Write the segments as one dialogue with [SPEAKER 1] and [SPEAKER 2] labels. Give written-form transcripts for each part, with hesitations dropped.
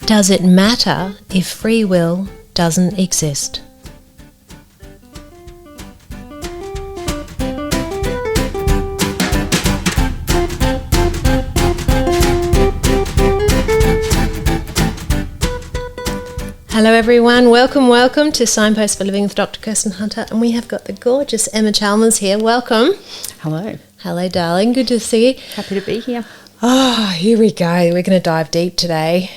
[SPEAKER 1] Does it matter if free will doesn't exist? Hello everyone, welcome to Signpost for Living with Dr. Kirsten Hunter, and we have got the gorgeous Emma Chalmers here. Welcome.
[SPEAKER 2] Hello.
[SPEAKER 1] Hello darling, good to see you.
[SPEAKER 2] Happy to be here.
[SPEAKER 1] Oh, here we go. We're going to dive deep today.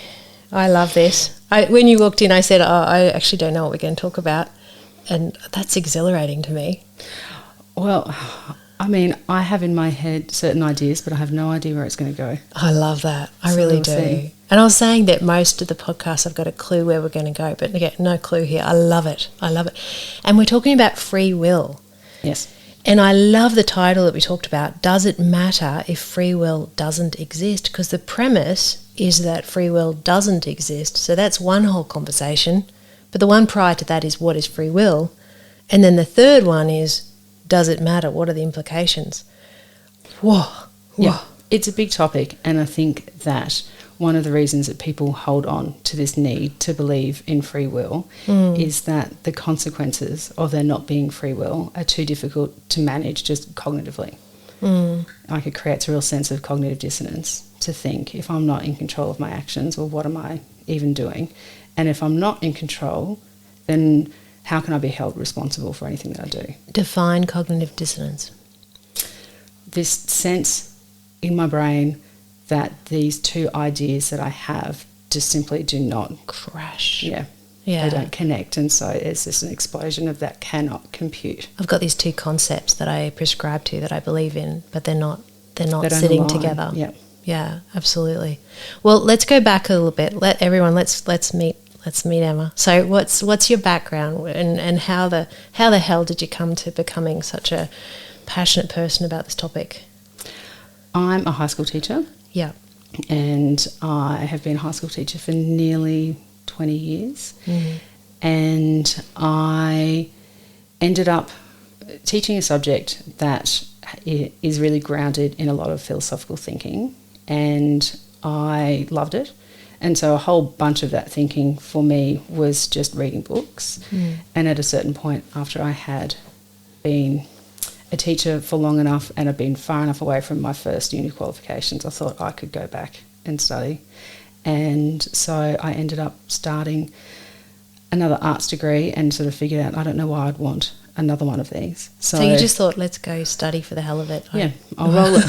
[SPEAKER 1] I love this. When you walked in, I said, I actually don't know what we're going to talk about. And that's exhilarating to me.
[SPEAKER 2] Well, I mean, I have in my head certain ideas, but I have no idea where it's going to go.
[SPEAKER 1] I love that. I really do. See. And I was saying that most of the podcasts I've got a clue where we're going to go, but again, no clue here. I love it. And we're talking about free will.
[SPEAKER 2] Yes.
[SPEAKER 1] And I love the title that we talked about, Does It Matter If Free Will Doesn't Exist? Because the premise is that free will doesn't exist. So that's one whole conversation. But the one prior to that is, what is free will? And then the third one is, does it matter? What are the implications? Whoa.
[SPEAKER 2] Yeah, it's a big topic. And I think that one of the reasons that people hold on to this need to believe in free will is that the consequences of there not being free will are too difficult to manage just cognitively. Like it creates a real sense of cognitive dissonance to think, if I'm not in control of my actions, well, what am I even doing? And if I'm not in control, then how can I be held responsible for anything that I do?
[SPEAKER 1] Define cognitive dissonance.
[SPEAKER 2] This sense in my brain that these two ideas that I have just simply do not
[SPEAKER 1] crash.
[SPEAKER 2] Yeah. They don't connect, and so it's just an explosion of that cannot compute.
[SPEAKER 1] I've got these two concepts that I prescribe to that I believe in, but they're not sitting together. Yeah, absolutely. Well, let's go back a little bit. Let's meet Emma. So what's your background, and how the hell did you come to becoming such a passionate person about this topic?
[SPEAKER 2] I'm a high school teacher.
[SPEAKER 1] Yeah.
[SPEAKER 2] And I have been a high school teacher for nearly 20 years. And I ended up teaching a subject that is really grounded in a lot of philosophical thinking, and I loved it. And so a whole bunch of that thinking for me was just reading books. And at a certain point, after I had been a teacher for long enough and I've been far enough away from my first uni qualifications, I thought I could go back and study. And so I ended up starting another arts degree and sort of figured out I don't know why I'd want another one of these.
[SPEAKER 1] So you just thought, let's go study for the hell of it.
[SPEAKER 2] Yeah, I'll roll it.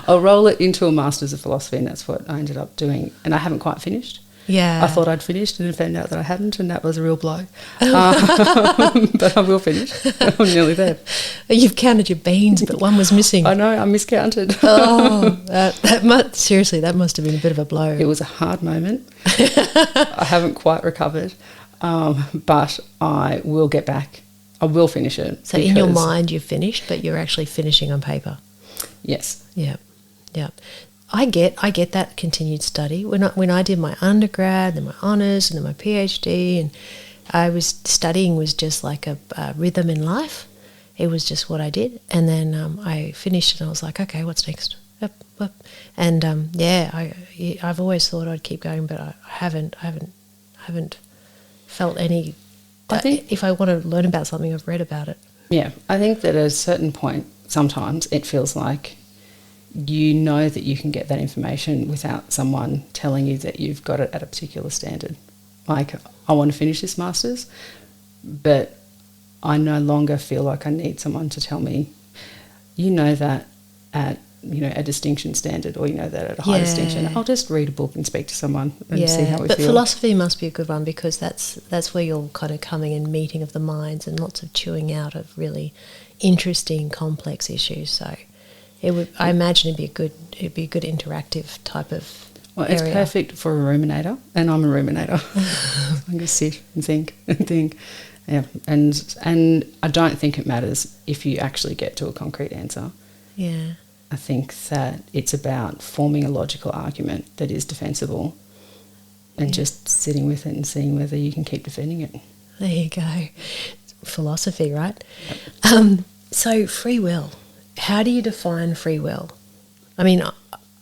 [SPEAKER 2] I'll roll it into a Master's of Philosophy, and that's what I ended up doing. And I haven't quite finished.
[SPEAKER 1] Yeah.
[SPEAKER 2] I thought I'd finished and found out that I hadn't, and that was a real blow. But I will finish. I'm nearly there.
[SPEAKER 1] You've counted your beans, but one was missing.
[SPEAKER 2] I know, I miscounted.
[SPEAKER 1] That must have been a bit of a blow.
[SPEAKER 2] It was a hard moment. I haven't quite recovered, but I will get back. I will finish it.
[SPEAKER 1] So in your mind you've finished, but you're actually finishing on paper.
[SPEAKER 2] Yes.
[SPEAKER 1] Yeah. I get that continued study. When I did my undergrad, then my honours, and then my PhD, and I was studying was just like a rhythm in life. It was just what I did, and then I finished, and I was like, okay, what's next? Up. And I've always thought I'd keep going, but I haven't felt any. I think if I want to learn about something, I've read about it.
[SPEAKER 2] Yeah, I think that at a certain point, sometimes it feels like you know that you can get that information without someone telling you that you've got it at a particular standard. Like, I want to finish this Master's, but I no longer feel like I need someone to tell me, you know that at a distinction standard, or you know that at a high distinction. I'll just read a book and speak to someone and see how we feel.
[SPEAKER 1] But philosophy must be a good one, because that's where you're kind of coming and meeting of the minds and lots of chewing out of really interesting, complex issues. So I imagine it'd be a good interactive type of area.
[SPEAKER 2] It's perfect for a ruminator, and I'm a ruminator. I just sit and think. Yeah, and I don't think it matters if you actually get to a concrete answer.
[SPEAKER 1] Yeah.
[SPEAKER 2] I think that it's about forming a logical argument that is defensible and just sitting with it and seeing whether you can keep defending it.
[SPEAKER 1] There you go. Philosophy, right?
[SPEAKER 2] Yep.
[SPEAKER 1] So free will. How do you define free will? I mean,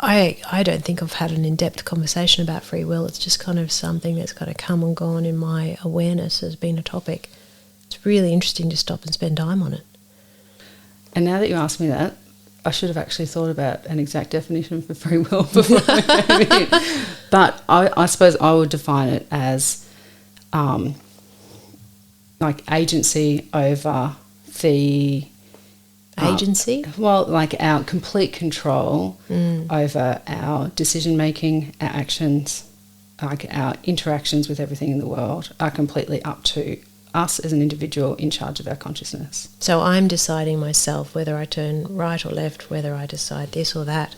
[SPEAKER 1] I don't think I've had an in-depth conversation about free will. It's just kind of something that's kind of come and gone in my awareness as being a topic. It's really interesting to stop and spend time on it.
[SPEAKER 2] And now that you ask me that, I should have actually thought about an exact definition for free will before I came in. But I suppose I would define it as like agency over the...
[SPEAKER 1] Agency?
[SPEAKER 2] Well, like our complete control over our decision-making, our actions, like our interactions with everything in the world are completely up to us as an individual in charge of our consciousness.
[SPEAKER 1] So I'm deciding myself whether I turn right or left, whether I decide this or that.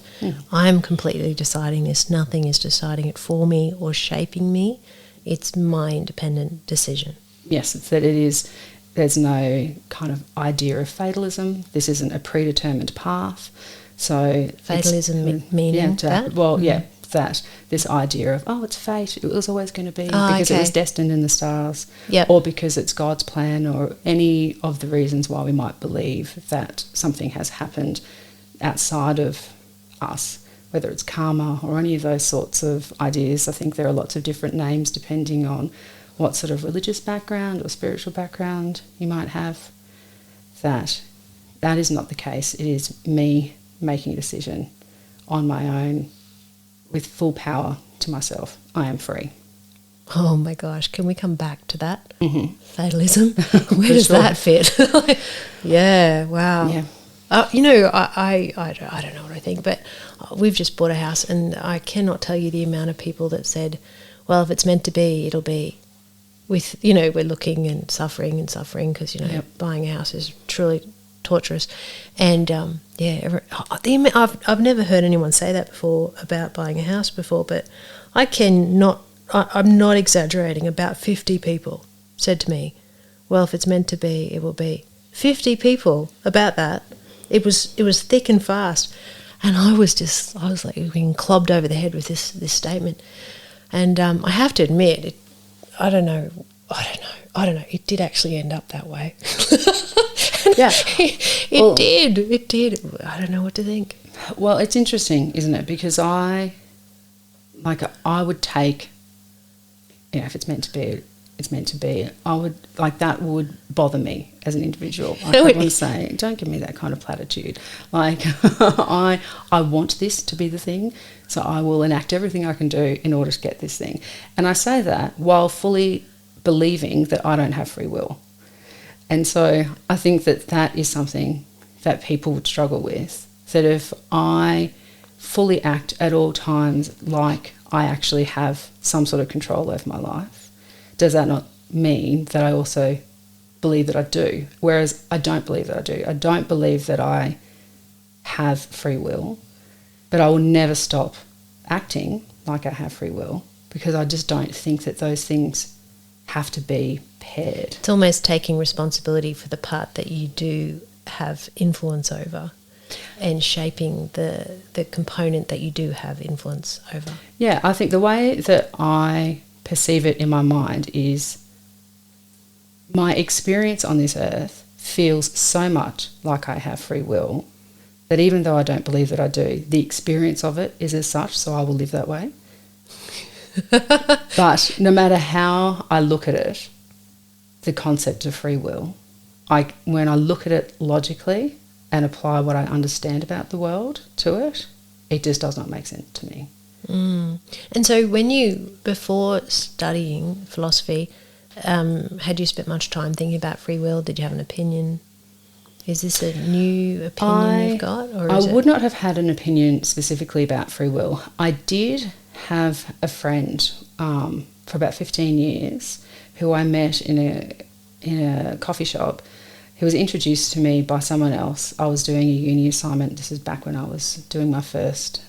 [SPEAKER 1] I'm completely deciding this. Nothing is deciding it for me or shaping me. It's my independent decision.
[SPEAKER 2] Yes, it's that it is. There's no kind of idea of fatalism. This isn't a predetermined path. So
[SPEAKER 1] Fatalism meaning that?
[SPEAKER 2] Well, that. This idea of, oh, it's fate. It was always going to be because it was destined in the stars.
[SPEAKER 1] Yep.
[SPEAKER 2] Or because it's God's plan, or any of the reasons why we might believe that something has happened outside of us, whether it's karma or any of those sorts of ideas. I think there are lots of different names depending on what sort of religious background or spiritual background you might have. That is not the case. It is me making a decision on my own with full power to myself. I am free.
[SPEAKER 1] Oh my gosh, can we come back to that?
[SPEAKER 2] Mm-hmm.
[SPEAKER 1] Fatalism? Where does that fit? Yeah, wow.
[SPEAKER 2] Yeah.
[SPEAKER 1] I don't know what I think, but we've just bought a house, and I cannot tell you the amount of people that said, well, if it's meant to be, it'll be. With, we're looking and suffering because, buying a house is truly torturous. And, I've never heard anyone say that before about buying a house before, but I'm not exaggerating, about 50 people said to me, well, if it's meant to be, it will be. 50 people about that. It was thick and fast. And I was like being clubbed over the head with this statement. And I have to admit, I don't know. It did actually end up that way.
[SPEAKER 2] Yeah.
[SPEAKER 1] It did. I don't know what to think.
[SPEAKER 2] Well, it's interesting, isn't it? Because I would take, if it's meant to be, it's meant to be. I would, that would bother me as an individual. I want to say, don't give me that kind of platitude. I want this to be the thing, so I will enact everything I can do in order to get this thing. And I say that while fully believing that I don't have free will. And so I think that is something that people would struggle with, that if I fully act at all times like I actually have some sort of control over my life, does that not mean that I also believe that I do? Whereas I don't believe that I do. I don't believe that I have free will, but I will never stop acting like I have free will, because I just don't think that those things have to be paired.
[SPEAKER 1] It's almost taking responsibility for the part that you do have influence over and shaping the component that you do have influence over.
[SPEAKER 2] Yeah, I think the way that I perceive it in my mind is my experience on this earth feels so much like I have free will that even though I don't believe that I do, the experience of it is as such, so I will live that way. But no matter how I look at it, the concept of free will, when I look at it logically and apply what I understand about the world to it, it just does not make sense to me.
[SPEAKER 1] And so when you, before studying philosophy, had you spent much time thinking about free will? Did you have an opinion? Is this a new opinion you've got? Or
[SPEAKER 2] I would not have had an opinion specifically about free will. I did have a friend for about 15 years who I met in a coffee shop, who was introduced to me by someone else. I was doing a uni assignment. This is back when I was doing my first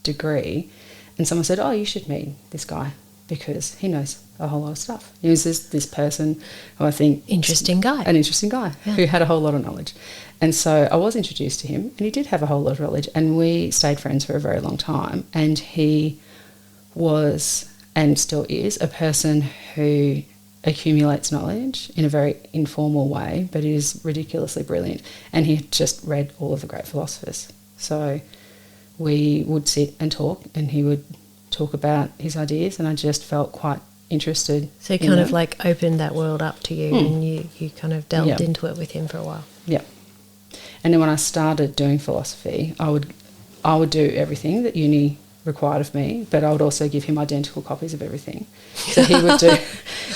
[SPEAKER 2] degree, and someone said, oh, you should meet this guy because he knows a whole lot of stuff. He was this person who I think... An interesting guy who had a whole lot of knowledge. And so I was introduced to him, and he did have a whole lot of knowledge, and we stayed friends for a very long time. And he was, and still is, a person who accumulates knowledge in a very informal way, but is ridiculously brilliant. And he had just read all of the great philosophers. So we would sit and talk, and he would talk about his ideas, and I just felt quite interested.
[SPEAKER 1] So he kind of like opened that world up to you, and you kind of delved into it with him for a while.
[SPEAKER 2] Yeah. And then when I started doing philosophy, I would do everything that uni required of me, but I would also give him identical copies of everything. So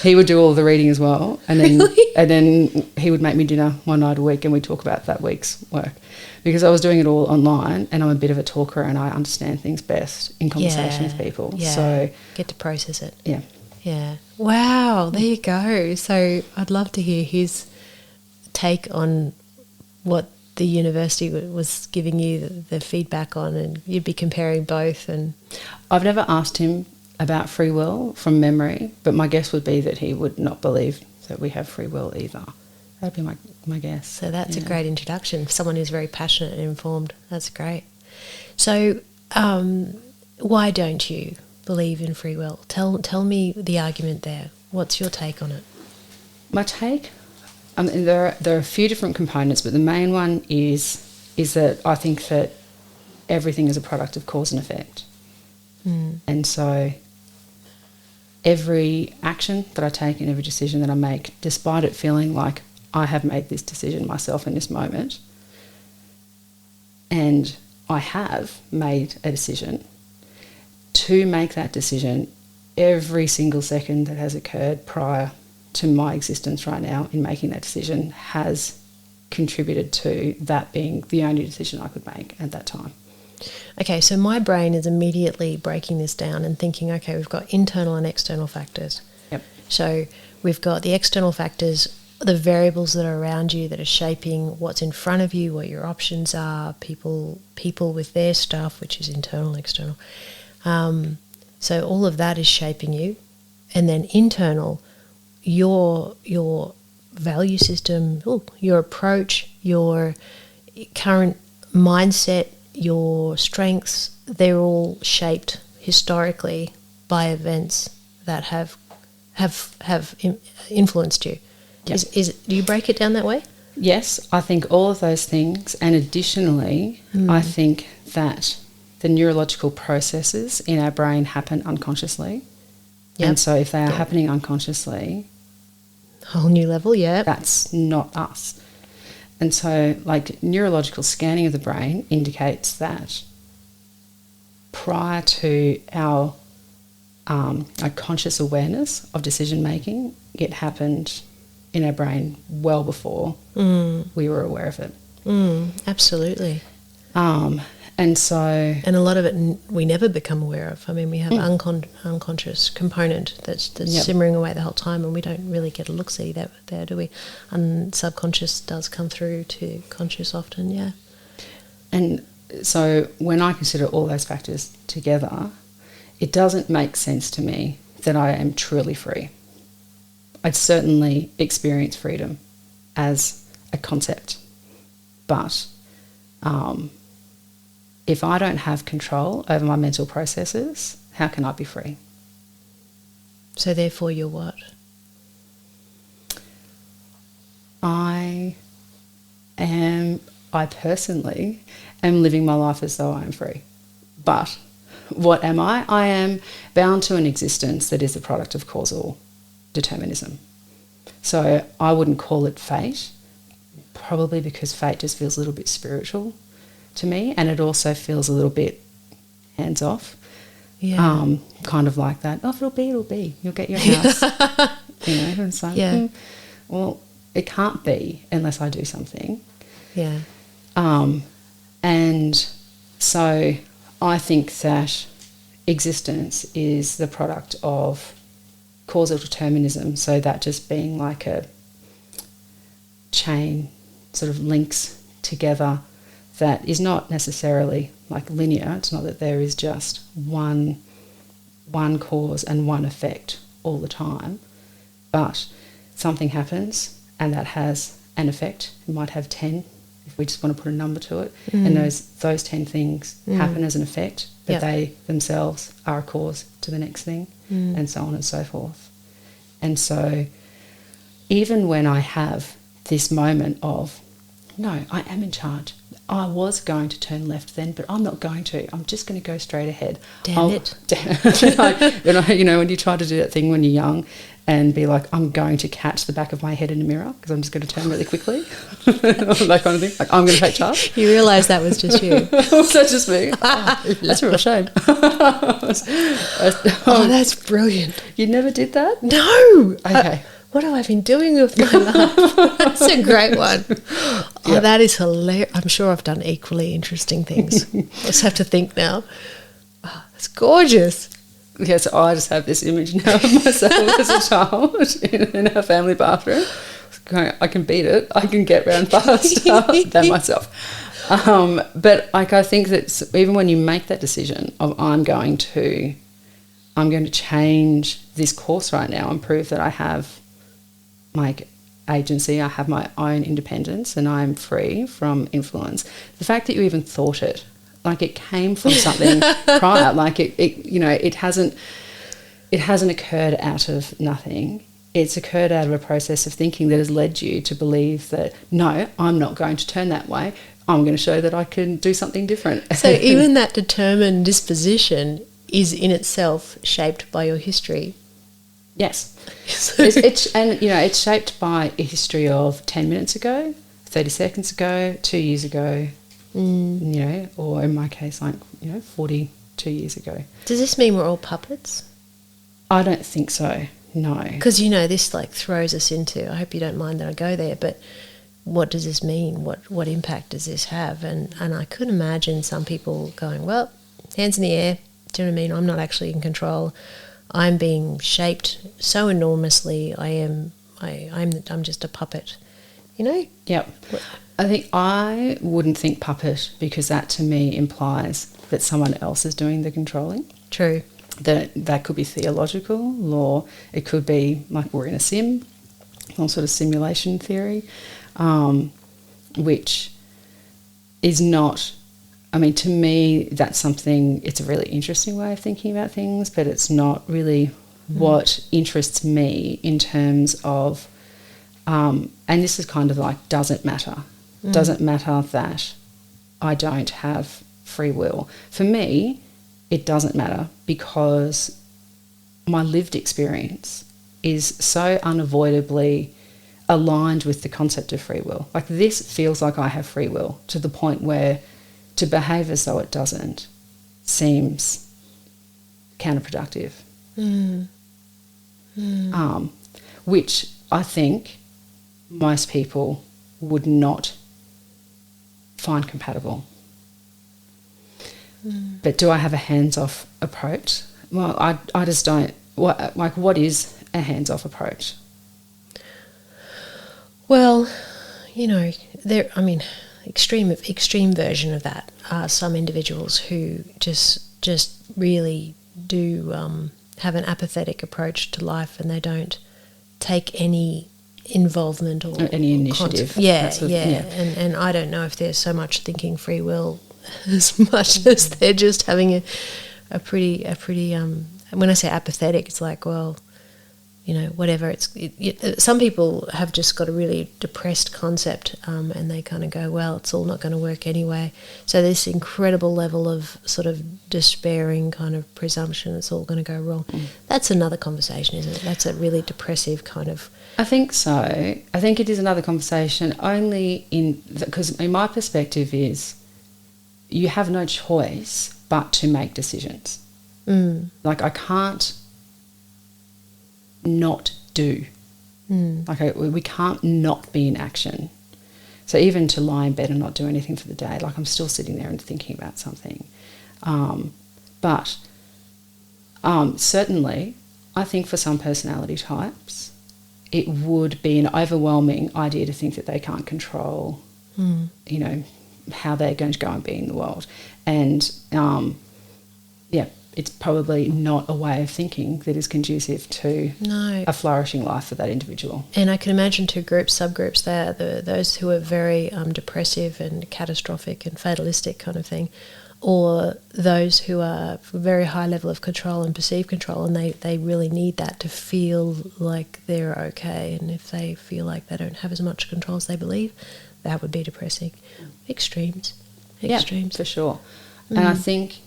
[SPEAKER 2] he would do all the reading as well, and then he would make me dinner one night a week, and we'd talk about that week's work, because I was doing it all online, and I'm a bit of a talker, and I understand things best in conversation with people.
[SPEAKER 1] Yeah.
[SPEAKER 2] So
[SPEAKER 1] get to process it.
[SPEAKER 2] Yeah.
[SPEAKER 1] Yeah. Wow. There you go. So I'd love to hear his take on what the university was giving you the feedback on, and you'd be comparing both. And
[SPEAKER 2] I've never asked him about free will from memory, but my guess would be that he would not believe that we have free will either. That'd be my guess.
[SPEAKER 1] So that's a great introduction. Someone who's very passionate and informed. That's great. So why don't you believe in free will? Tell me the argument there. What's your take on it?
[SPEAKER 2] My take, there are a few different components, but the main one is that I think that everything is a product of cause and effect. And so every action that I take and every decision that I make, despite it feeling like I have made this decision myself in this moment, and I have made a decision, to make that decision, every single second that has occurred prior to my existence right now in making that decision has contributed to that being the only decision I could make at that time.
[SPEAKER 1] Okay, so my brain is immediately breaking this down and thinking, okay, we've got internal and external factors.
[SPEAKER 2] Yep.
[SPEAKER 1] So we've got the external factors, the variables that are around you that are shaping what's in front of you, what your options are, people with their stuff, which is internal, external. So all of that is shaping you. And then internal, your value system, your approach, your current mindset, your strengths, they're all shaped historically by events that have influenced you. Yep. Do you break it down that way?
[SPEAKER 2] Yes, I think all of those things, and additionally, I think that the neurological processes in our brain happen unconsciously. Yep. And so if they are happening unconsciously,
[SPEAKER 1] whole new level,
[SPEAKER 2] that's not us. And so, like, neurological scanning of the brain indicates that prior to our conscious awareness of decision making, it happened in our brain well before we were aware of it.
[SPEAKER 1] Absolutely.
[SPEAKER 2] And so...
[SPEAKER 1] And a lot of it we never become aware of. I mean, we have unconscious component that's simmering away the whole time, and we don't really get a look-see there, do we? And subconscious does come through to conscious often, yeah.
[SPEAKER 2] And so when I consider all those factors together, it doesn't make sense to me that I am truly free. I'd certainly experience freedom as a concept, but... if I don't have control over my mental processes, how can I be free?
[SPEAKER 1] So therefore you're what?
[SPEAKER 2] I personally am living my life as though I am free. But what am I? I am bound to an existence that is a product of causal determinism. So I wouldn't call it fate, probably because fate just feels a little bit spiritual to me, and it also feels a little bit hands off. Yeah. Kind of like that. Oh, if it'll be. You'll get your house. And it's like, well, it can't be unless I do something.
[SPEAKER 1] Yeah.
[SPEAKER 2] And so I think that existence is the product of causal determinism, so that just being like a chain sort of links together that is not necessarily like linear. It's not that there is just one cause and one effect all the time, but something happens and that has an effect. It might have 10, if we just want to put a number to it, and those 10 things happen as an effect, but they themselves are a cause to the next thing, and so on and so forth. And so even when I have this moment of no, I am in charge. I was going to turn left then, but I'm not going to. I'm just going to go straight ahead.
[SPEAKER 1] Damn it.
[SPEAKER 2] Damn. When you try to do that thing when you're young and be like, I'm going to catch the back of my head in a mirror because I'm just going to turn really quickly. That kind of thing. Like, I'm going to take charge.
[SPEAKER 1] You realise that was just you.
[SPEAKER 2] Was that just me? Oh, that's a real shame.
[SPEAKER 1] Oh, that's brilliant.
[SPEAKER 2] You never did that?
[SPEAKER 1] No.
[SPEAKER 2] Okay.
[SPEAKER 1] What have I been doing with my life? That's a great one. Oh, yep. That is hilarious. I'm sure I've done equally interesting things. I just have to think now. Oh, that's gorgeous.
[SPEAKER 2] Yeah, so I just have this image now of myself as a child in our family bathroom. I can beat it. I can get around faster than myself. But like, I think that even when you make that decision of I'm going to change this course right now and prove that I have my agency, I have my own independence and I'm free from influence. The fact that you even thought it, like it came from something prior, like it hasn't occurred out of nothing. It's occurred out of a process of thinking that has led you to believe that, no, I'm not going to turn that way. I'm going to show that I can do something different.
[SPEAKER 1] So even that determined disposition is in itself shaped by your history.
[SPEAKER 2] Yes. It's shaped by a history of 10 minutes ago, 30 seconds ago, 2 years ago, or in my case, 42 years ago.
[SPEAKER 1] Does this mean we're all puppets?
[SPEAKER 2] I don't think so, no.
[SPEAKER 1] Because, this throws us into, I hope you don't mind that I go there, but what does this mean? What impact does this have? And I could imagine some people going, well, hands in the air, do you know what I mean? I'm not actually in control. I'm being shaped so enormously. I'm just a puppet,
[SPEAKER 2] Yep. I think I wouldn't think puppet because that to me implies that someone else is doing the controlling.
[SPEAKER 1] True.
[SPEAKER 2] That could be theological, or it could be like we're in a sim, some sort of simulation theory, which is not. I mean, to me, that's something, it's a really interesting way of thinking about things, but it's not really what interests me in terms of, and this is kind of like, doesn't matter. Doesn't matter that I don't have free will. For me, it doesn't matter because my lived experience is so unavoidably aligned with the concept of free will. Like, this feels like I have free will to the point where to behave as though it doesn't seems counterproductive. Which I think most people would not find compatible. But do I have a hands-off approach? Well, I just don't. What is a hands-off approach?
[SPEAKER 1] Well, extreme version of that are some individuals who just really do have an apathetic approach to life, and they don't take any involvement or
[SPEAKER 2] any initiative.
[SPEAKER 1] And I don't know if there's so much thinking free will as much as they're just having a pretty when I say apathetic, it's like, well, whatever. Some people have just got a really depressed concept, and they kind of go, well, it's all not going to work anyway. So this incredible level of sort of despairing kind of presumption, it's all going to go wrong. That's another conversation, isn't it? That's a really depressive kind of...
[SPEAKER 2] I think so. I think it is another conversation only because in my perspective is you have no choice but to make decisions. Like, I can't not do. Like, we can't not be in action. So even to lie in bed and not do anything for the day, like, I'm still sitting there and thinking about something. But certainly, I think for some personality types, it would be an overwhelming idea to think that they can't control, how they're going to go and be in the world. And, it's probably not a way of thinking that is conducive to a flourishing life for that individual.
[SPEAKER 1] And I can imagine two subgroups there, those who are very depressive and catastrophic and fatalistic kind of thing, or those who are very high level of control and perceived control, and they really need that to feel like they're okay. And if they feel like they don't have as much control as they believe, that would be depressing. Extremes.
[SPEAKER 2] Yeah, for sure. And I think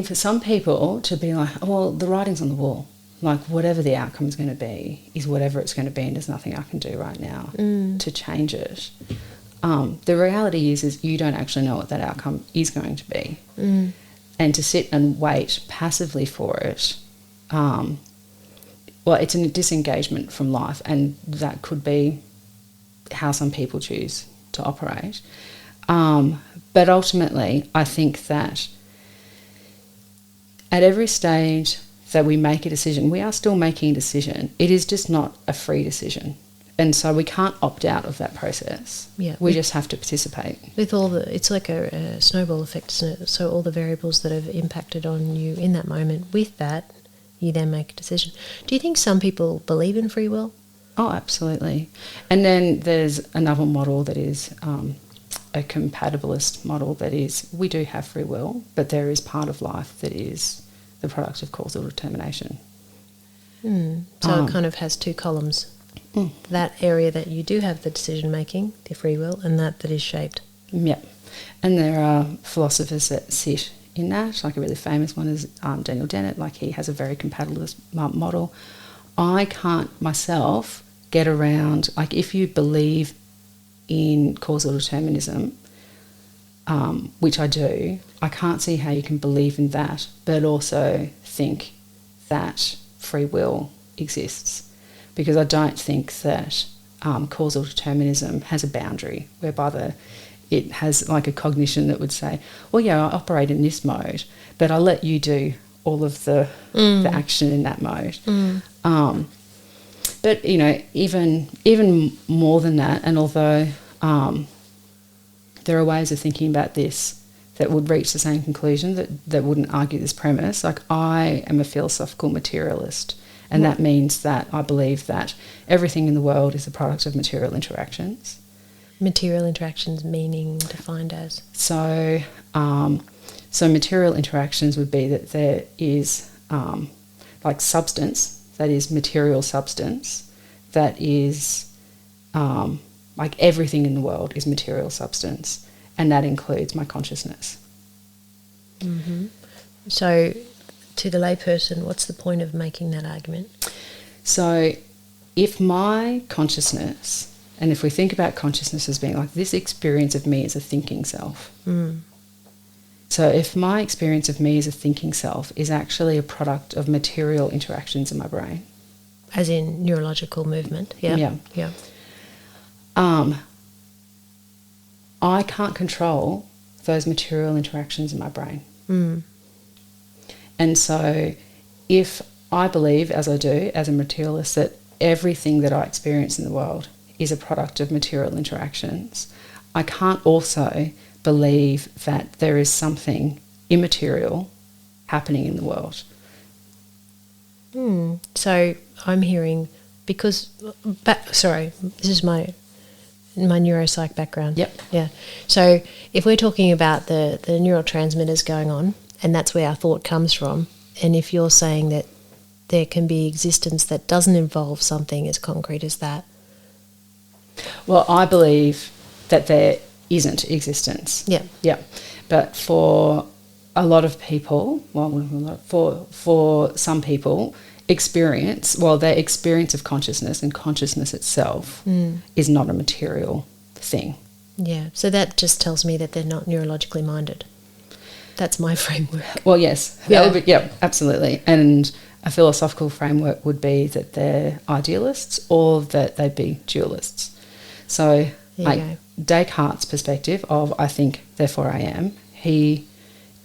[SPEAKER 2] for some people to be like, oh, well, the writing's on the wall. Like, whatever the outcome is going to be is whatever it's going to be, and there's nothing I can do right now to change it. The reality is you don't actually know what that outcome is going to be. And to sit and wait passively for it, well, it's a disengagement from life, and that could be how some people choose to operate. But ultimately, I think that at every stage that we make a decision, we are still making a decision. It is just not a free decision. And so we can't opt out of that process.
[SPEAKER 1] Yeah,
[SPEAKER 2] we just have to participate.
[SPEAKER 1] With it's like a snowball effect, isn't it? So all the variables that have impacted on you in that moment, with that, you then make a decision. Do you think some people believe in free will?
[SPEAKER 2] Oh, absolutely. And then there's another model that is a compatibilist model, that is, we do have free will, but there is part of life that is the product of causal determination.
[SPEAKER 1] So it kind of has two columns. That area that you do have the decision making, the free will, and that is shaped.
[SPEAKER 2] Yeah. And there are philosophers that sit in that, like a really famous one is Daniel Dennett. Like, he has a very compatibilist model. I can't myself get around, like, if you believe in causal determinism, which I do, I can't see how you can believe in that but also think that free will exists, because I don't think that causal determinism has a boundary whereby it has like a cognition that would say, well, yeah, I operate in this mode, but I'll let you do all of the action in that mode. But, you know, even more than that, and although there are ways of thinking about this that would reach the same conclusion, that wouldn't argue this premise, like, I am a philosophical materialist, and that means that I believe that everything in the world is a product of material interactions.
[SPEAKER 1] Material interactions meaning defined as?
[SPEAKER 2] So material interactions would be that there is like substance, that is material substance, that is like everything in the world is material substance, and that includes my consciousness.
[SPEAKER 1] So to the layperson, what's the point of making that argument?
[SPEAKER 2] So if my consciousness, and if we think about consciousness as being like this experience of me as a thinking self, so if my experience of me as a thinking self is actually a product of material interactions in my brain.
[SPEAKER 1] As in neurological movement, yeah. I
[SPEAKER 2] can't control those material interactions in my brain. And so if I believe, as I do, as a materialist, that everything that I experience in the world is a product of material interactions, I can't also believe that there is something immaterial happening in the world.
[SPEAKER 1] So I'm hearing, because, this is my neuropsych background.
[SPEAKER 2] Yep.
[SPEAKER 1] Yeah. So if we're talking about the neurotransmitters going on, and that's where our thought comes from, and if you're saying that there can be existence that doesn't involve something as concrete as that.
[SPEAKER 2] Well, I believe that there isn't existence.
[SPEAKER 1] Yeah.
[SPEAKER 2] Yeah. But for a lot of people, for some people, their experience of consciousness and consciousness itself is not a material thing.
[SPEAKER 1] Yeah. So that just tells me that they're not neurologically minded. That's my framework.
[SPEAKER 2] Well, yes.
[SPEAKER 1] Yeah.
[SPEAKER 2] That would be, absolutely. And a philosophical framework would be that they're idealists or that they'd be dualists. So Descartes' perspective of I think, therefore I am, he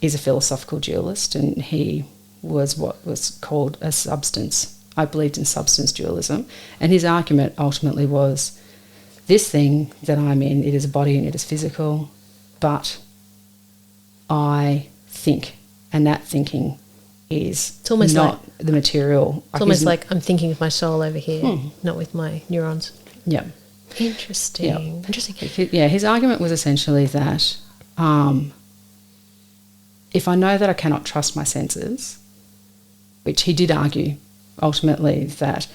[SPEAKER 2] is a philosophical dualist, and he was what was called a substance. I believed in substance dualism. And his argument ultimately was, this thing that I'm in, it is a body and it is physical, but I think, and that thinking is not the material.
[SPEAKER 1] It's almost like I'm thinking with my soul over here, not with my neurons.
[SPEAKER 2] Yeah.
[SPEAKER 1] Interesting.
[SPEAKER 2] Yeah. Interesting. Yeah, his argument was essentially that if I know that I cannot trust my senses, which he did argue ultimately that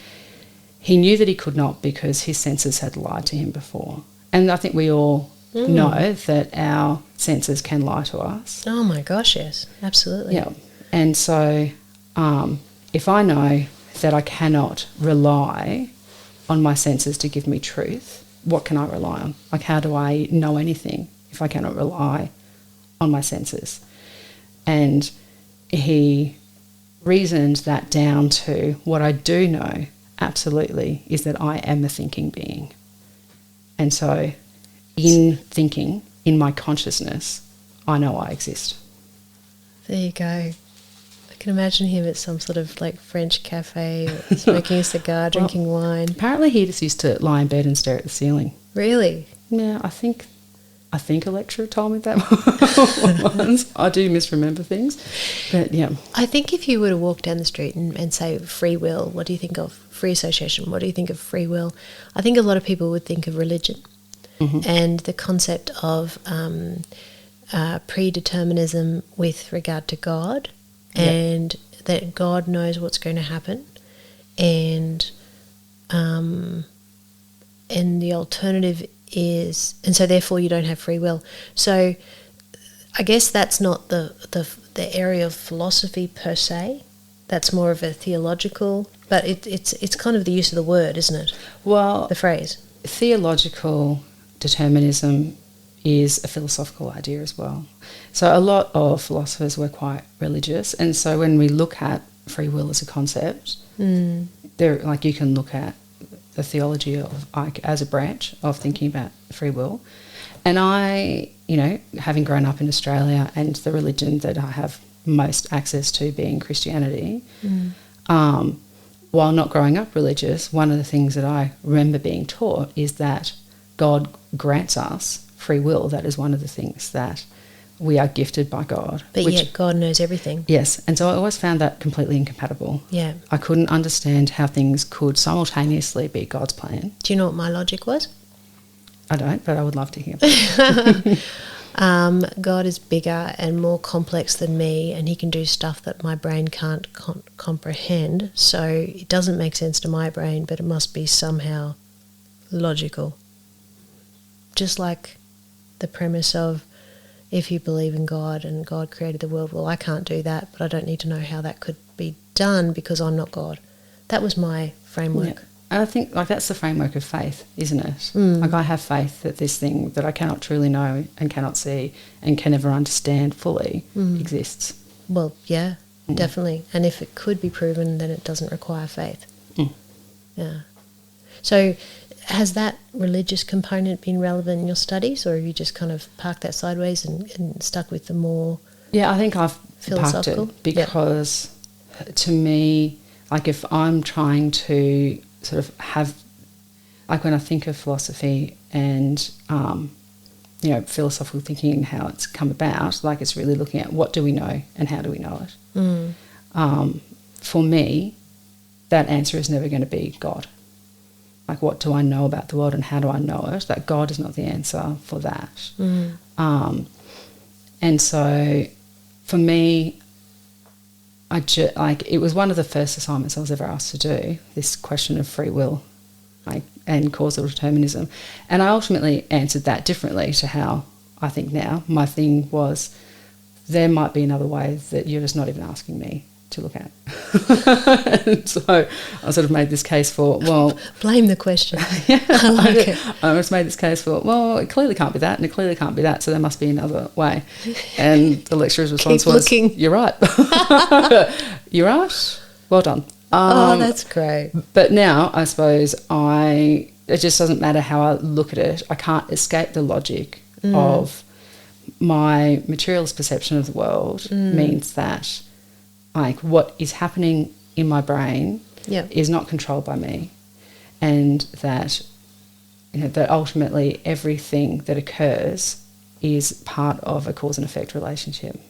[SPEAKER 2] he knew that he could not because his senses had lied to him before. And I think we all know that our senses can lie to us.
[SPEAKER 1] Oh my gosh, yes, absolutely.
[SPEAKER 2] Yeah. And so if I know that I cannot rely on my senses to give me truth, what can I rely on? Like, how do I know anything if I cannot rely on my senses? And he reasoned that down to what I do know absolutely is that I am a thinking being. And so in thinking, in my consciousness, I know I exist.
[SPEAKER 1] There you go. I can imagine him at some sort of like French cafe, smoking a cigar, drinking wine.
[SPEAKER 2] Apparently he just used to lie in bed and stare at the ceiling.
[SPEAKER 1] Really?
[SPEAKER 2] Yeah, I think a lecturer told me that once. I do misremember things. But yeah.
[SPEAKER 1] I think if you were to walk down the street and say free will, what do you think of? Free association, what do you think of free will? I think a lot of people would think of religion and the concept of predeterminism with regard to God, and that God knows what's going to happen, and the alternative is, and so therefore you don't have free will. So I guess that's not the area of philosophy per se. That's more of a theological, but it's kind of the use of the word, isn't it?
[SPEAKER 2] Well,
[SPEAKER 1] the phrase.
[SPEAKER 2] Theological determinism is a philosophical idea as well. So a lot of philosophers were quite religious, and so when we look at free will as a concept, there, like, you can look at the theology of, like, as a branch of thinking about free will. And I, having grown up in Australia and the religion that I have most access to being Christianity, while not growing up religious, one of the things that I remember being taught is that God grants us free will. That is one of the things that we are gifted by God.
[SPEAKER 1] But yet God knows everything.
[SPEAKER 2] Yes, and so I always found that completely incompatible.
[SPEAKER 1] Yeah.
[SPEAKER 2] I couldn't understand how things could simultaneously be God's plan.
[SPEAKER 1] Do you know what my logic was?
[SPEAKER 2] I don't, but I would love to hear.
[SPEAKER 1] God is bigger and more complex than me, and he can do stuff that my brain can't comprehend. So it doesn't make sense to my brain, but it must be somehow logical. Just like the premise of, if you believe in God and God created the world, well, I can't do that, but I don't need to know how that could be done because I'm not God. That was my framework.
[SPEAKER 2] Yeah. I think, that's the framework of faith, isn't it? Like, I have faith that this thing that I cannot truly know and cannot see and can never understand fully exists.
[SPEAKER 1] Well, yeah, definitely. And if it could be proven, then it doesn't require faith. Yeah. So has that religious component been relevant in your studies, or have you just kind of parked that sideways and stuck with the more
[SPEAKER 2] Yeah, I think I've
[SPEAKER 1] philosophical?
[SPEAKER 2] parked it because to me, like, if I'm trying to sort of have, like, when I think of philosophy and, philosophical thinking and how it's come about, like, it's really looking at what do we know and how do we know it. For me, that answer is never going to be God. Like, what do I know about the world and how do I know it? That God is not the answer for that. And so for me, it was one of the first assignments I was ever asked to do, this question of free will, and causal determinism. And I ultimately answered that differently to how I think now. My thing was, there might be another way that you're just not even asking me to look at. And so I sort of made this case for, well...
[SPEAKER 1] Blame the question.
[SPEAKER 2] Yeah,
[SPEAKER 1] I like it.
[SPEAKER 2] I just made this case for, well, it clearly can't be that, and it clearly can't be that, so there must be another way. And the lecturer's response was, you're right. You're right. Well done.
[SPEAKER 1] That's great.
[SPEAKER 2] But now, I suppose, it just doesn't matter how I look at it. I can't escape the logic of my materialist perception of the world means that, like, what is happening in my brain is not controlled by me, and that, that ultimately everything that occurs is part of a cause and effect relationship.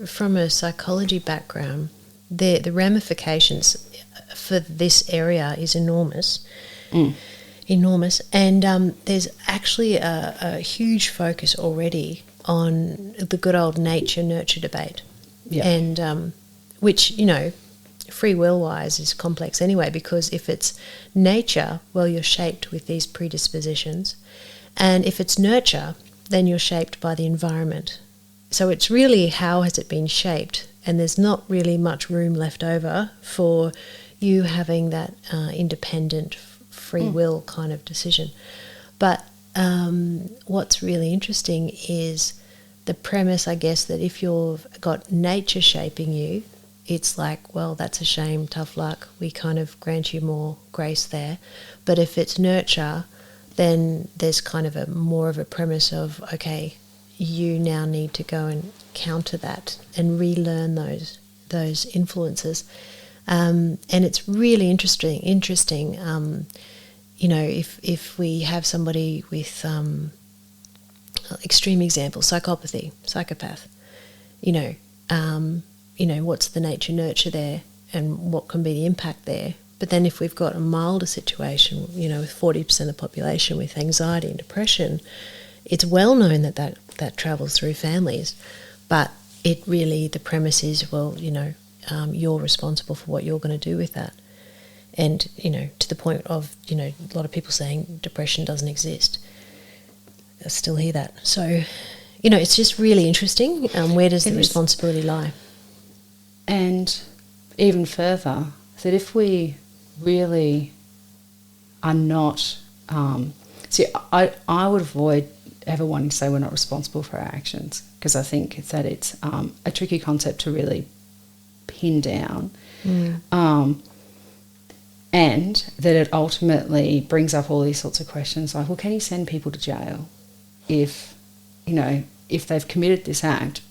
[SPEAKER 1] From a psychology background, the ramifications for this area is enormous. Enormous. And there's actually a huge focus already on the good old nature-nurture debate.
[SPEAKER 2] Yeah.
[SPEAKER 1] And which, free will-wise is complex anyway, because if it's nature, well, you're shaped with these predispositions. And if it's nurture, then you're shaped by the environment. So it's really how has it been shaped, and there's not really much room left over for you having that independent free will kind of decision. But what's really interesting is the premise, I guess, that if you've got nature shaping you, it's like, well, that's a shame, tough luck. We kind of grant you more grace there. But if it's nurture, then there's kind of more of a premise of, okay, you now need to go and counter that and relearn those influences. And it's really interesting. If we have somebody with extreme example, psychopathy, psychopath, what's the nature nurture there, and what can be the impact there. But then if we've got a milder situation, with 40% of the population with anxiety and depression, it's well known that travels through families. But it really, the premise is, well, you're responsible for what you're going to do with that. And, to the point of, a lot of people saying depression doesn't exist. I still hear that. So, it's just really interesting. Where does the responsibility lie?
[SPEAKER 2] And even further, that if we really are not... I would avoid ever wanting to say we're not responsible for our actions, because I think that it's a tricky concept to really pin down. And that it ultimately brings up all these sorts of questions like, well, can you send people to jail if they've committed this act,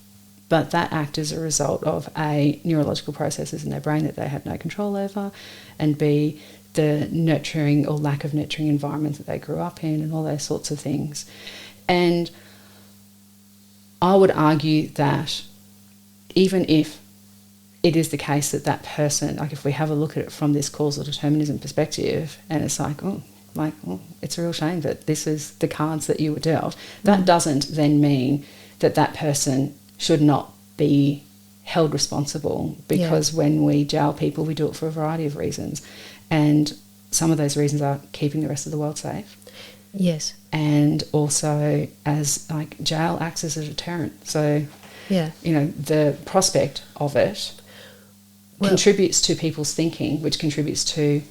[SPEAKER 2] but that act is a result of A, neurological processes in their brain that they have no control over, and B, the nurturing or lack of nurturing environment that they grew up in, and all those sorts of things. And I would argue that even if it is the case that person, like if we have a look at it from this causal determinism perspective, and it's like, it's a real shame that this is the cards that you were dealt, that doesn't then mean that person should not be held responsible, because when we jail people, we do it for a variety of reasons. And some of those reasons are keeping the rest of the world safe.
[SPEAKER 1] Yes.
[SPEAKER 2] And also as jail acts as a deterrent. So, the prospect of it contributes to people's thinking, which contributes to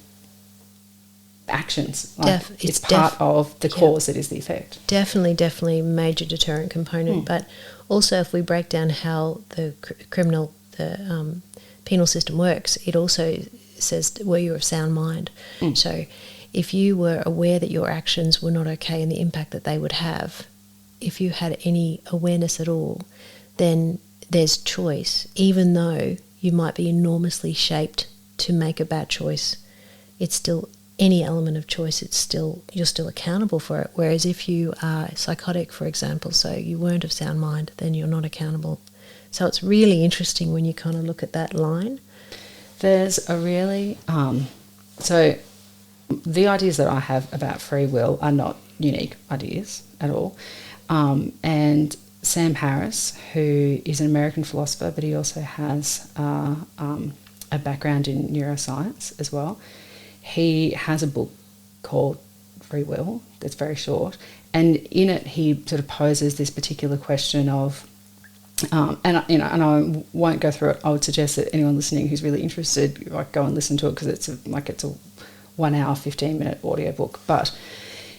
[SPEAKER 2] actions. It's part of the cause that is the effect. Definitely
[SPEAKER 1] major deterrent component. But also if we break down how the penal system works, it also says, were you of sound mind? So if you were aware that your actions were not okay and the impact that they would have, if you had any awareness at all, then there's choice. Even though you might be enormously shaped to make a bad choice, it's still any element of choice, you're still accountable for it. Whereas if you are psychotic, for example, so you weren't of sound mind, then you're not accountable. So it's really interesting when you kind of look at that line.
[SPEAKER 2] There's a really... so the ideas that I have about free will are not unique ideas at all. And Sam Harris, who is an American philosopher, but he also has a background in neuroscience as well. He has a book called Free Will that's very short, and in it he sort of poses this particular question of, and I won't go through it. I would suggest that anyone listening who's really interested, go and listen to it, because it's a 1 hour, 15-minute audio book. But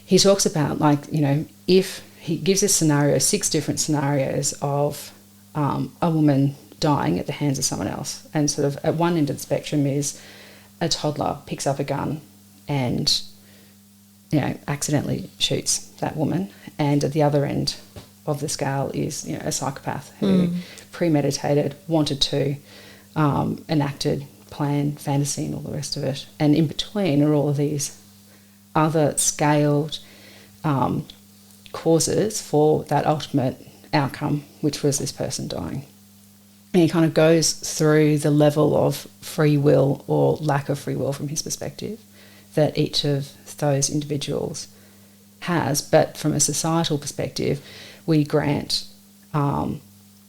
[SPEAKER 2] he talks about if he gives this scenario, 6 different scenarios of a woman dying at the hands of someone else, and sort of at one end of the spectrum is a toddler picks up a gun and accidentally shoots that woman, and at the other end of the scale is a psychopath who premeditated, wanted to, enacted, planned, fantasy, and all the rest of it. And in between are all of these other scaled causes for that ultimate outcome, which was this person dying. And he kind of goes through the level of free will or lack of free will from his perspective that each of those individuals has. But from a societal perspective, we grant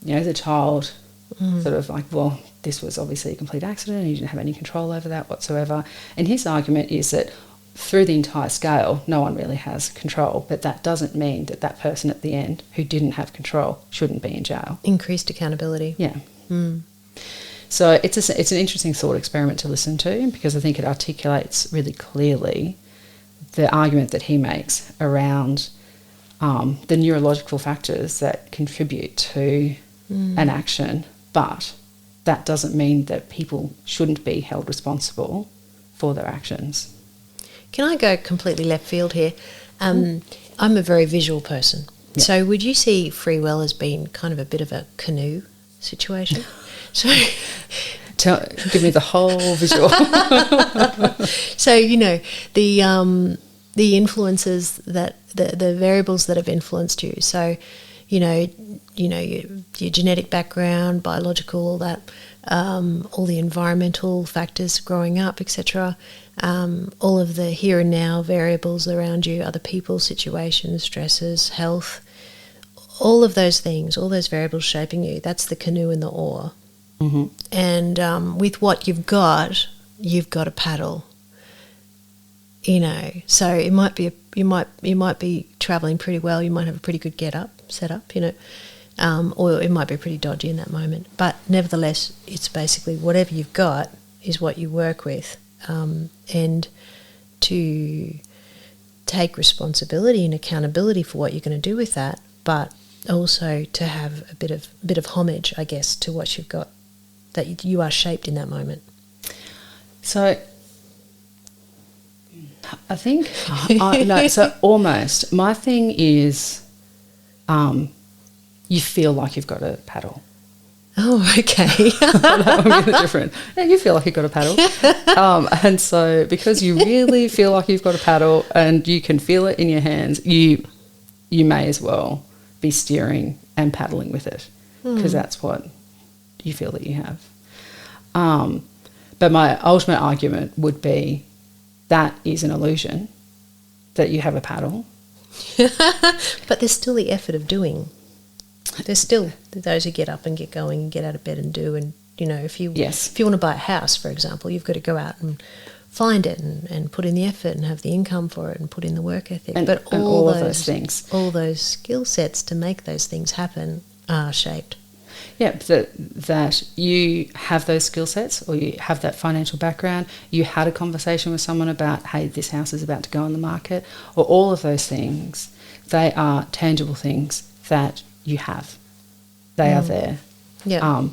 [SPEAKER 2] the child sort of like, well, this was obviously a complete accident and you didn't have any control over that whatsoever. And his argument is that through the entire scale, no one really has control, but that doesn't mean that that person at the end who didn't have control shouldn't be in jail.
[SPEAKER 1] Increased accountability.
[SPEAKER 2] Yeah. So it's an interesting thought experiment to listen to, because I think it articulates really clearly the argument that he makes around the neurological factors that contribute to an action, but that doesn't mean that people shouldn't be held responsible for their actions.
[SPEAKER 1] Can I go completely left field here? I'm a very visual person.
[SPEAKER 2] Yeah.
[SPEAKER 1] So would you see free will as being kind of a bit of a canoe situation? So
[SPEAKER 2] Give me the whole visual.
[SPEAKER 1] So, the influences that the variables that have influenced you. So, your genetic background, biological, all that, all the environmental factors growing up, etc. All of the here and now variables around you, other people, situations, stresses, health, all of those things, all those variables shaping you. That's the canoe and the oar.
[SPEAKER 2] Mm-hmm.
[SPEAKER 1] And with what you've got a paddle. So it might be you might be travelling pretty well. You might have a pretty good set up, or it might be pretty dodgy in that moment. But nevertheless, it's basically whatever you've got is what you work with, and to take responsibility and accountability for what you're going to do with that, but also to have a bit of homage, I guess, to what you've got, that you are shaped in that moment.
[SPEAKER 2] So I think, so almost. My thing is you feel like you've got a paddle.
[SPEAKER 1] Oh, okay.
[SPEAKER 2] That would be the different. Yeah, you feel like you've got a paddle. And so because you really feel like you've got a paddle and you can feel it in your hands, you may as well be steering and paddling with it, because that's what you feel that you have. But my ultimate argument would be that is an illusion, that you have a paddle.
[SPEAKER 1] But there's still the effort of doing. There's still those who get up and get going and get out of bed and do. And, if you want to buy a house, for example, you've got to go out and find it and put in the effort and have the income for it and put in the work ethic. But all of those things, all those skill sets to make those things happen are shaped.
[SPEAKER 2] Yeah, that you have those skill sets, or you have that financial background, you had a conversation with someone about, hey, this house is about to go on the market, or all of those things, they are tangible things that you have. They are there.
[SPEAKER 1] Yeah.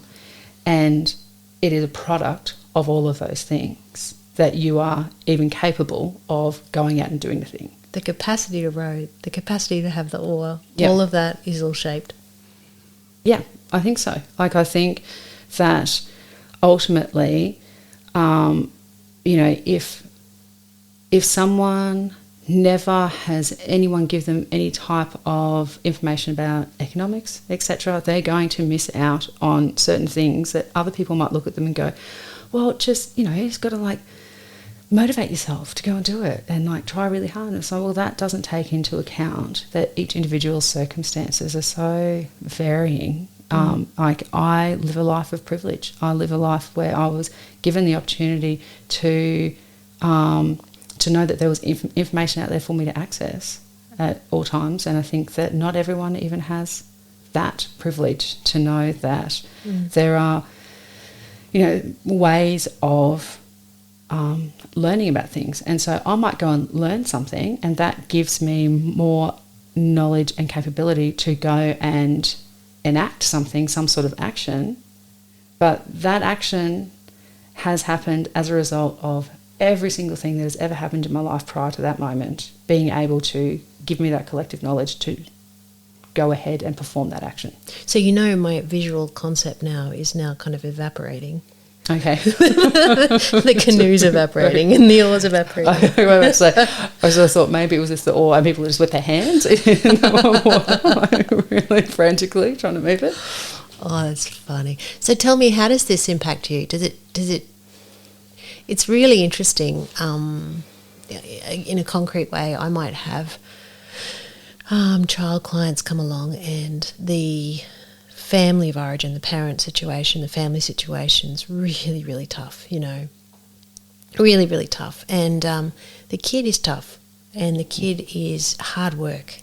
[SPEAKER 2] And it is a product of all of those things that you are even capable of going out and doing the thing.
[SPEAKER 1] The capacity to row, the capacity to have the oar, all of that is all shaped.
[SPEAKER 2] Yeah, I think so. Like, I think that ultimately, if someone never has anyone give them any type of information about economics, etc., they're going to miss out on certain things that other people might look at them and go, well, just, you've got to, motivate yourself to go and do it and, try really hard. And so, well, that doesn't take into account that each individual's circumstances are so varying. I live a life of privilege. I live a life where I was given the opportunity to know that there was information out there for me to access at all times. And I think that not everyone even has that privilege to know that there are, ways of learning about things. And so I might go and learn something, and that gives me more knowledge and capability to go and enact something, some sort of action. But that action has happened as a result of every single thing that has ever happened in my life prior to that moment being able to give me that collective knowledge to go ahead and perform that action.
[SPEAKER 1] So my visual concept now is kind of evaporating.
[SPEAKER 2] Okay.
[SPEAKER 1] The canoe's evaporating and the oar's evaporating.
[SPEAKER 2] I thought maybe it was just the oar and people just with their hands in the water, really frantically trying to move it.
[SPEAKER 1] Oh, that's funny. So tell me, how does this impact you? Does it it's really interesting. In a concrete way, I might have child clients come along, and family of origin, the parent situation, the family situation's really, really tough, you know, really, really tough. And the kid is tough, and the kid is hard work.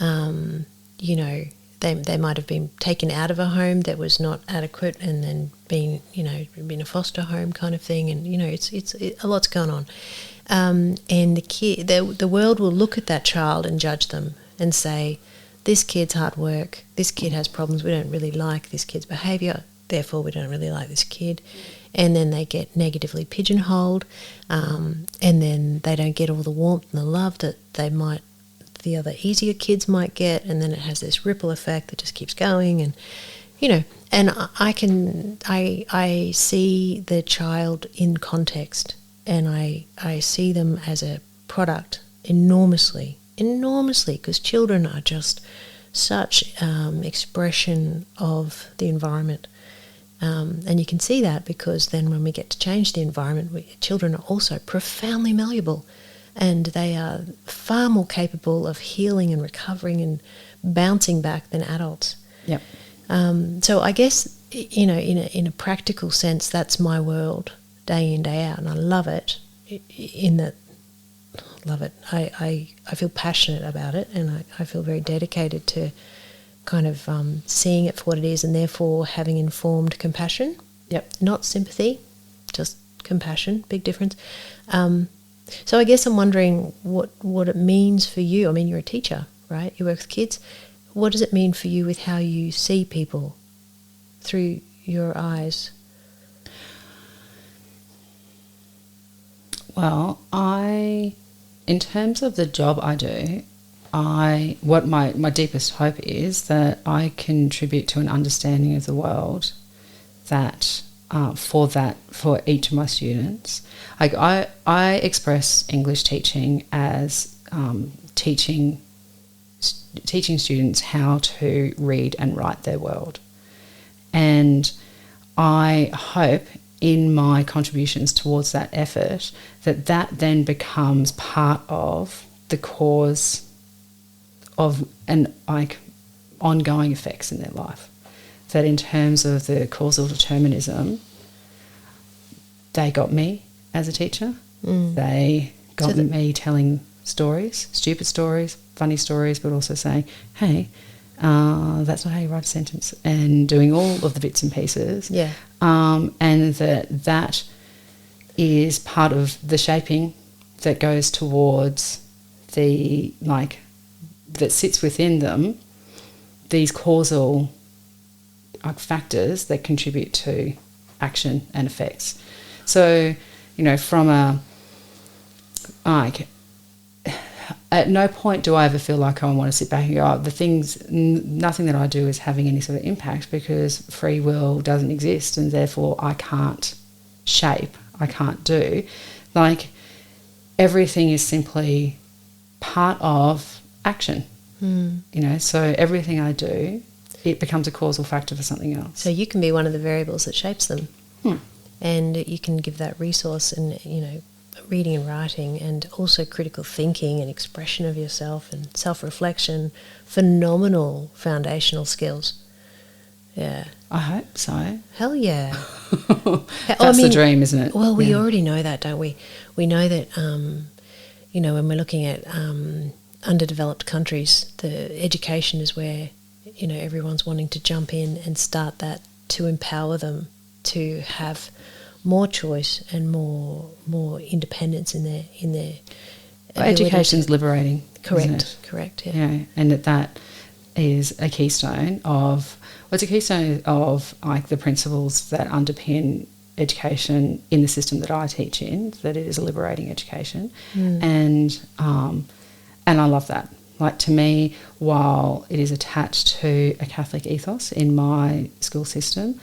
[SPEAKER 1] You know, they might have been taken out of a home that was not adequate, and then been a foster home kind of thing, and you know, it's a lot's going on. And the kid, the world will look at that child and judge them and say, this kid's hard work, this kid has problems, we don't really like this kid's behaviour, therefore we don't really like this kid. And then they get negatively pigeonholed, and then they don't get all the warmth and the love that the other easier kids might get, and then it has this ripple effect that just keeps going. And you know, and I see the child in context, and I see them as a product enormously, because children are just such expression of the environment. And you can see that because then when we get to change the environment, children are also profoundly malleable, and they are far more capable of healing and recovering and bouncing back than adults.
[SPEAKER 2] Yep.
[SPEAKER 1] So I guess, you know, in a practical sense, that's my world day in, day out, and I love it. I feel passionate about it, and I feel very dedicated to kind of seeing it for what it is, and therefore having informed compassion.
[SPEAKER 2] Yep.
[SPEAKER 1] Not sympathy, just compassion. Big difference. So I guess I'm wondering what it means for you. I mean, you're a teacher, right? You work with kids. What does it mean for you with how you see people through your eyes?
[SPEAKER 2] Well, in terms of the job I do, what my deepest hope is that I contribute to an understanding of the world that for each of my students. Like I express English teaching as teaching students how to read and write their world, and I hope in my contributions towards that effort that then becomes part of the cause of ongoing effects in their life. That in terms of the causal determinism, they got me as a teacher. They got me telling stories, stupid stories, funny stories, but also saying, hey, that's not how you write a sentence, and doing all of the bits and pieces.
[SPEAKER 1] Yeah.
[SPEAKER 2] And that is part of the shaping that goes towards that sits within them, these causal factors that contribute to action and effects. So, you know, at no point do I ever feel like I want to sit back and go, nothing that I do is having any sort of impact, because free will doesn't exist, and therefore I can't shape, I can't do. Like, everything is simply part of action. You know, so everything I do, it becomes a causal factor for something else.
[SPEAKER 1] So you can be one of the variables that shapes them. And you can give that resource, and, you know, reading and writing, and also critical thinking and expression of yourself and self-reflection, phenomenal foundational skills. Yeah.
[SPEAKER 2] I hope so.
[SPEAKER 1] Hell yeah.
[SPEAKER 2] That's the dream, isn't it?
[SPEAKER 1] Well, we already know that, don't we? We know that, you know, when we're looking at underdeveloped countries, the education is where, you know, everyone's wanting to jump in and start that, to empower them to have more choice and more independence in their
[SPEAKER 2] education's liberating.
[SPEAKER 1] Correct. Yeah.
[SPEAKER 2] And that is a keystone of like the principles that underpin education in the system that I teach in, that it is a liberating education. And I love that. Like, to me, while it is attached to a Catholic ethos in my school system,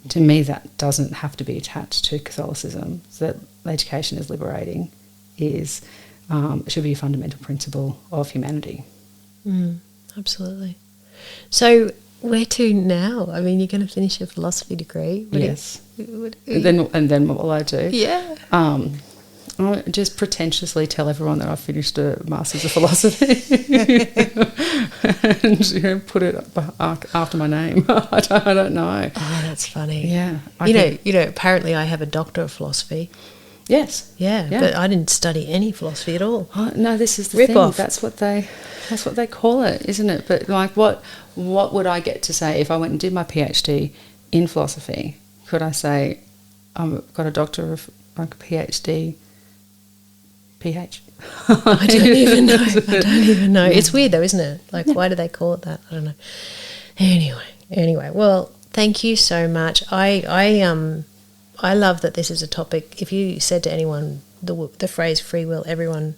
[SPEAKER 2] to me that doesn't have to be attached to Catholicism. That education is liberating should be a fundamental principle of humanity.
[SPEAKER 1] Absolutely. So where to now? I mean, you're going to finish your philosophy degree.
[SPEAKER 2] Yes. And then what will I do?
[SPEAKER 1] Yeah.
[SPEAKER 2] I just pretentiously tell everyone that I've finished a Masters of Philosophy and put it after my name. I don't know.
[SPEAKER 1] Oh, that's funny.
[SPEAKER 2] Yeah.
[SPEAKER 1] Apparently I have a Doctor of Philosophy.
[SPEAKER 2] Yes.
[SPEAKER 1] Yeah, but I didn't study any philosophy at all.
[SPEAKER 2] Oh, no, this is the
[SPEAKER 1] Rip
[SPEAKER 2] thing.
[SPEAKER 1] off.
[SPEAKER 2] That's what they call it, isn't it? But like, what would I get to say if I went and did my PhD in philosophy? Could I say I've got a doctor of like a PhD? PH.
[SPEAKER 1] I don't even know. It's weird though, isn't it? Like, why do they call it that? I don't know. Anyway. Well, thank you so much. I love that this is a topic. If you said to anyone the phrase free will, everyone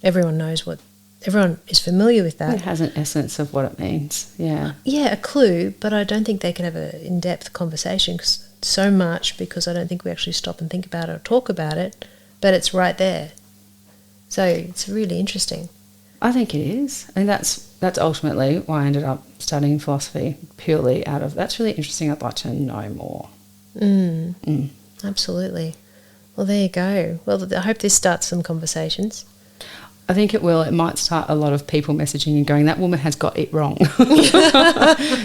[SPEAKER 1] knows what. Everyone is familiar with that.
[SPEAKER 2] It has an essence of what it means. Yeah.
[SPEAKER 1] Yeah, a clue, but I don't think they can have an in-depth conversation so much because I don't think we actually stop and think about it or talk about it. But it's right there. So it's really interesting.
[SPEAKER 2] I think it is. And that's ultimately why I ended up studying philosophy, purely out of, that's really interesting. I'd like to know more.
[SPEAKER 1] Absolutely. Well, there you go. Well, I hope this starts some conversations.
[SPEAKER 2] I think it will. It might start a lot of people messaging and going, that woman has got it wrong.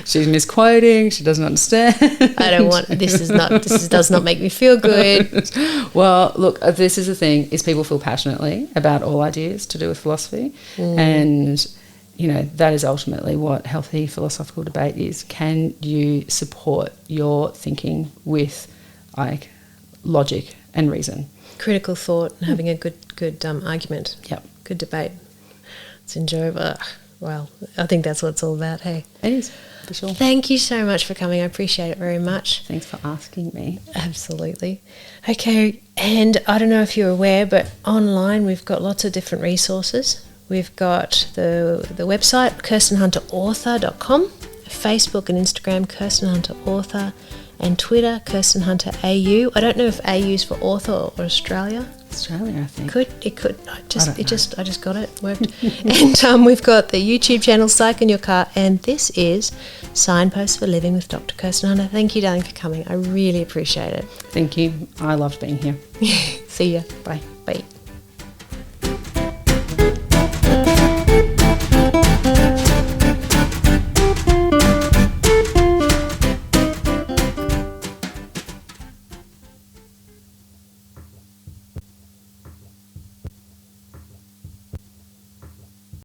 [SPEAKER 2] She's misquoting. She doesn't understand. This does not make me feel good. Well, look, this is the thing, is people feel passionately about all ideas to do with philosophy. And, that is ultimately what healthy philosophical debate is. Can you support your thinking with, like, logic and reason?
[SPEAKER 1] Critical thought and having a good argument.
[SPEAKER 2] Yep.
[SPEAKER 1] Good debate. It's enjoyable. Well, I think that's what it's all about, hey?
[SPEAKER 2] It is, for sure.
[SPEAKER 1] Thank you so much for coming. I appreciate it very much.
[SPEAKER 2] Thanks for asking me.
[SPEAKER 1] Absolutely. Okay, and I don't know if you're aware, but online we've got lots of different resources. We've got the website, KirstenHunterAuthor.com, Facebook and Instagram, KirstenHunterAuthor, and Twitter, KirstenHunterAU. I don't know if AU is for author or Australia.
[SPEAKER 2] Australia, I think.
[SPEAKER 1] It could. I just got it. Worked. And we've got the YouTube channel, Psych in Your Car, and this is Signposts for Living with Dr. Kirsten Hunter. Thank you, darling, for coming. I really appreciate it.
[SPEAKER 2] Thank you. I loved being here.
[SPEAKER 1] See ya.
[SPEAKER 2] Bye.
[SPEAKER 1] Bye.